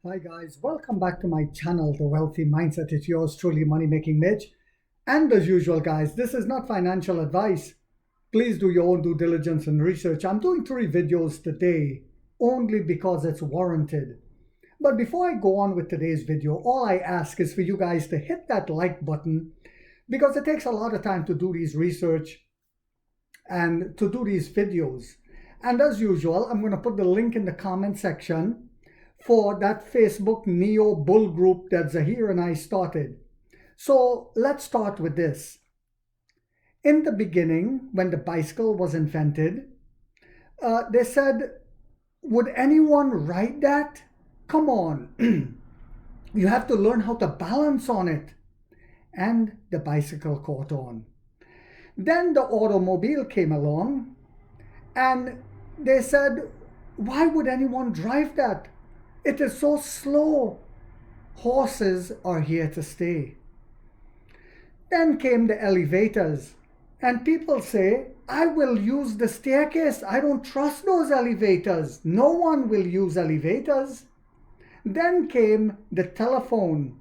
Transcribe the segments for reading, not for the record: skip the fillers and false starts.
Hi guys, welcome back to my channel, The Wealthy Mindset. It's yours truly, Money Making Mitch. And as usual guys, this is not financial advice. Please do your own due diligence and research. I'm doing 3 videos today only because it's warranted. But before I go on with today's video, all I ask is for you guys to hit that like button because it takes a lot of time to do these research and to do these videos. And as usual, I'm going to put the link in the comment section for that Facebook NIO bull group that Zahir and I started. So let's start with this. In the beginning, when the bicycle was invented, they said, would anyone ride that? Come on, you have to learn how to balance on it. And the bicycle caught on. Then the automobile came along and they said, why would anyone drive that? It is so slow. Horses are here to stay. Then came the elevators, and people say, I will use the staircase. I don't trust those elevators. No one will use elevators. Then came the telephone.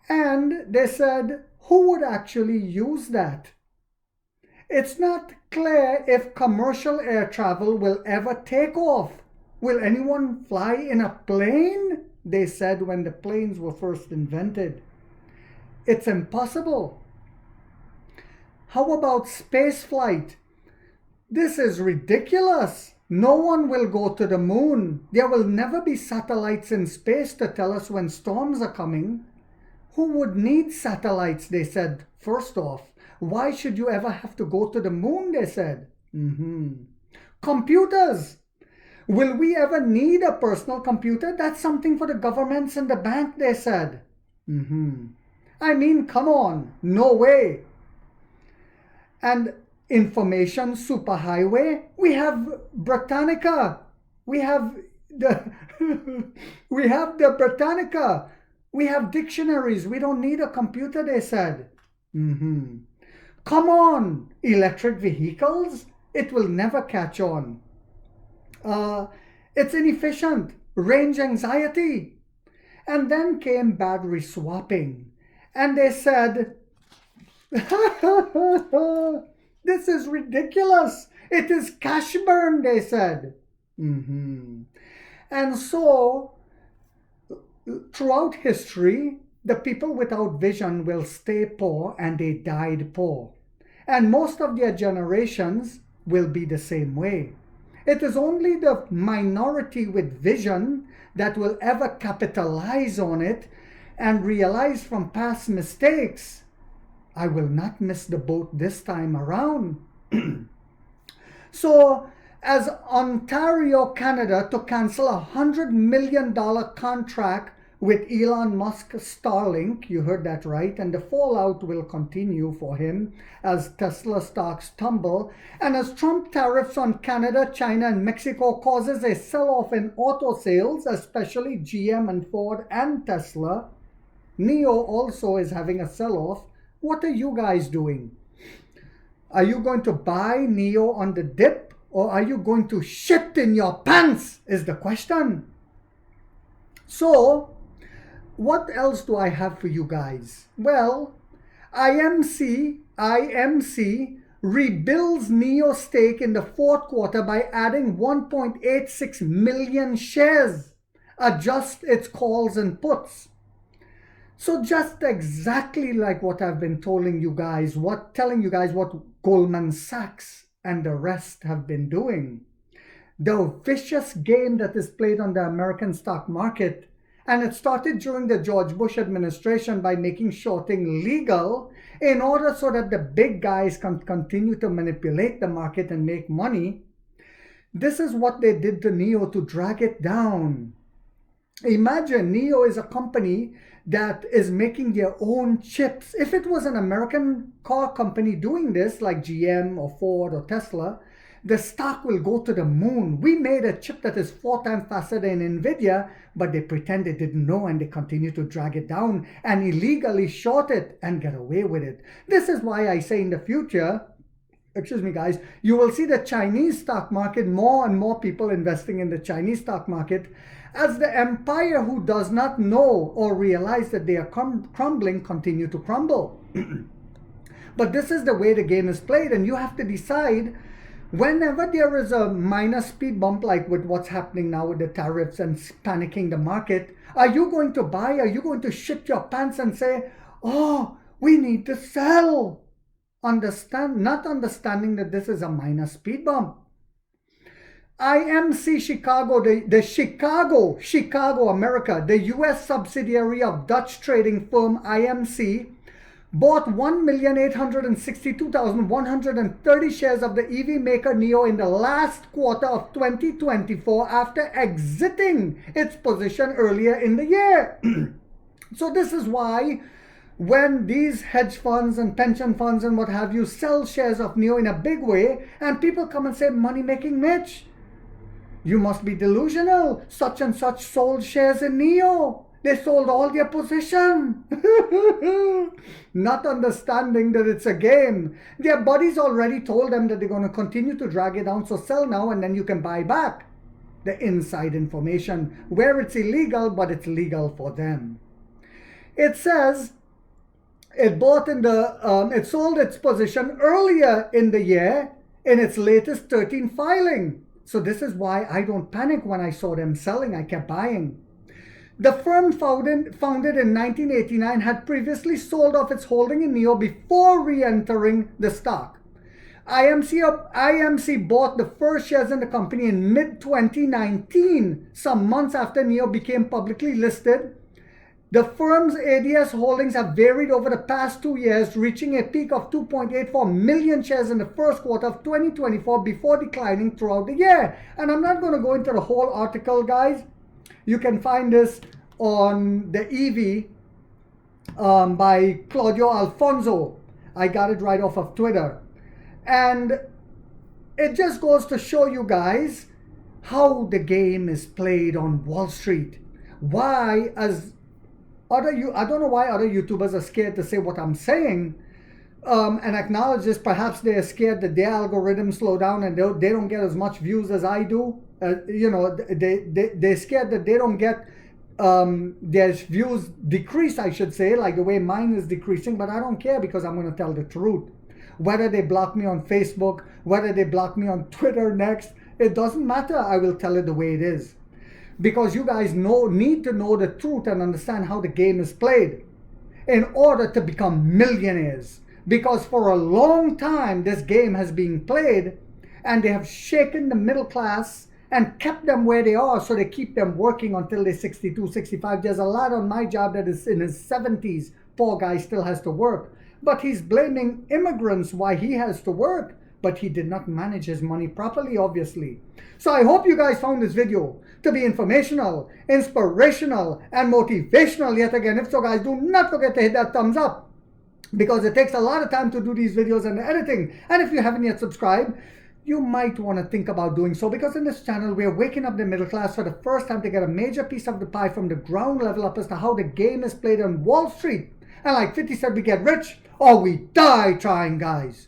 And they said, who would actually use that? It's not clear if commercial air travel will ever take off. Will anyone fly in a plane? They said when the planes were first invented. It's impossible. How about space flight? This is ridiculous. No one will go to the moon. There will never be satellites in space to tell us when storms are coming. Who would need satellites, they said, first off. Why should you ever have to go to the moon, they said. Computers. Will we ever need a personal computer? That's something for the governments and the bank, they said. I mean, come on, no way. And information superhighway, we have Britannica. We have the we have the Britannica. We have dictionaries. We don't need a computer, they said. Come on, electric vehicles? It will never catch on. It's inefficient, range anxiety. And then came battery swapping. And they said, this is ridiculous. It is cash burn, they said. And so, throughout history, the people without vision will stay poor and they died poor. And most of their generations will be the same way. It is only the minority with vision that will ever capitalize on it and realize from past mistakes, I will not miss the boat this time around. So, as Ontario, Canada, to cancel a $100 million contract with Elon Musk Starlink, you heard that right, and the fallout will continue for him as Tesla stocks tumble, and as Trump tariffs on Canada, China, and Mexico causes a sell-off in auto sales, especially GM and Ford and Tesla. NIO also is having a sell-off. What are you guys doing? Are you going to buy NIO on the dip, or are you going to shit in your pants, is the question. So, what else do I have for you guys? Well, IMC rebuilds NIO stake in the fourth quarter by adding 1.86 million shares, adjusts its calls and puts. So just exactly like what I've been telling you guys what Goldman Sachs and the rest have been doing. The vicious game that is played on the American stock market. And it started during the George Bush administration by making shorting legal in order so that the big guys can continue to manipulate the market and make money. This is what they did to NIO to drag it down. Imagine NIO is a company that is making their own chips. If it was an American car company doing this, like GM or Ford or Tesla, the stock will go to the moon. We made a chip that is 4 times faster than NVIDIA, but they pretend they didn't know and they continue to drag it down and illegally short it and get away with it. This is why I say in the future, excuse me guys, you will see the Chinese stock market, more and more people investing in the Chinese stock market, as the empire who does not know or realize that they are crumbling continue to crumble. But this is the way the game is played, and you have to decide whenever there is a minor speed bump, like with what's happening now with the tariffs and panicking the market, are you going to buy? Are you going to shit your pants and say, oh, we need to sell? Not understanding that this is a minor speed bump. IMC Chicago, the Chicago, America, the US subsidiary of Dutch trading firm IMC, bought 1,862,130 shares of the EV maker NIO in the last quarter of 2024 after exiting its position earlier in the year. So this is why when these hedge funds and pension funds and what have you sell shares of NIO in a big way, and people come and say, money making Mitch, you must be delusional. Such and such sold shares in NIO. They sold all their position. Not understanding that it's a game. Their buddies already told them that they're going to continue to drag it down. So sell now and then you can buy back. The inside information where it's illegal, but it's legal for them. It says it it sold its position earlier in the year in its latest 13th filing. So this is why I don't panic when I saw them selling. I kept buying. The firm founded in 1989 had previously sold off its holding in NIO before re-entering the stock. IMC bought the first shares in the company in mid-2019, some months after NIO became publicly listed. The firm's ADS holdings have varied over the past 2 years, reaching a peak of 2.84 million shares in the first quarter of 2024 before declining throughout the year. And I'm not going to go into the whole article, guys. You can find this on the EV by Claudio Alfonso. I got it right off of Twitter. And it just goes to show you guys how the game is played on Wall Street. Why, I don't know why other YouTubers are scared to say what I'm saying and acknowledge this. Perhaps they're scared that their algorithms slow down and they don't get as much views as I do. They're scared that they don't get their views decrease, I should say, like the way mine is decreasing. But I don't care, because I'm going to tell the truth. Whether they block me on Facebook, whether they block me on Twitter next, it doesn't matter. I will tell it the way it is. Because you guys need to know the truth and understand how the game is played in order to become millionaires. Because for a long time, this game has been played, and they have shaken the middle class and kept them where they are, so they keep them working until they're 62, 65. There's a lad on my job that is in his 70s. Poor guy still has to work. But he's blaming immigrants why he has to work. But he did not manage his money properly, obviously. So I hope you guys found this video to be informational, inspirational, and motivational yet again. If so, guys, do not forget to hit that thumbs up, because it takes a lot of time to do these videos and the editing. And if you haven't yet subscribed, you might want to think about doing so, because in this channel, we're waking up the middle class for the first time to get a major piece of the pie from the ground level up as to how the game is played on Wall Street. And like 50 said, we get rich or we die trying, guys.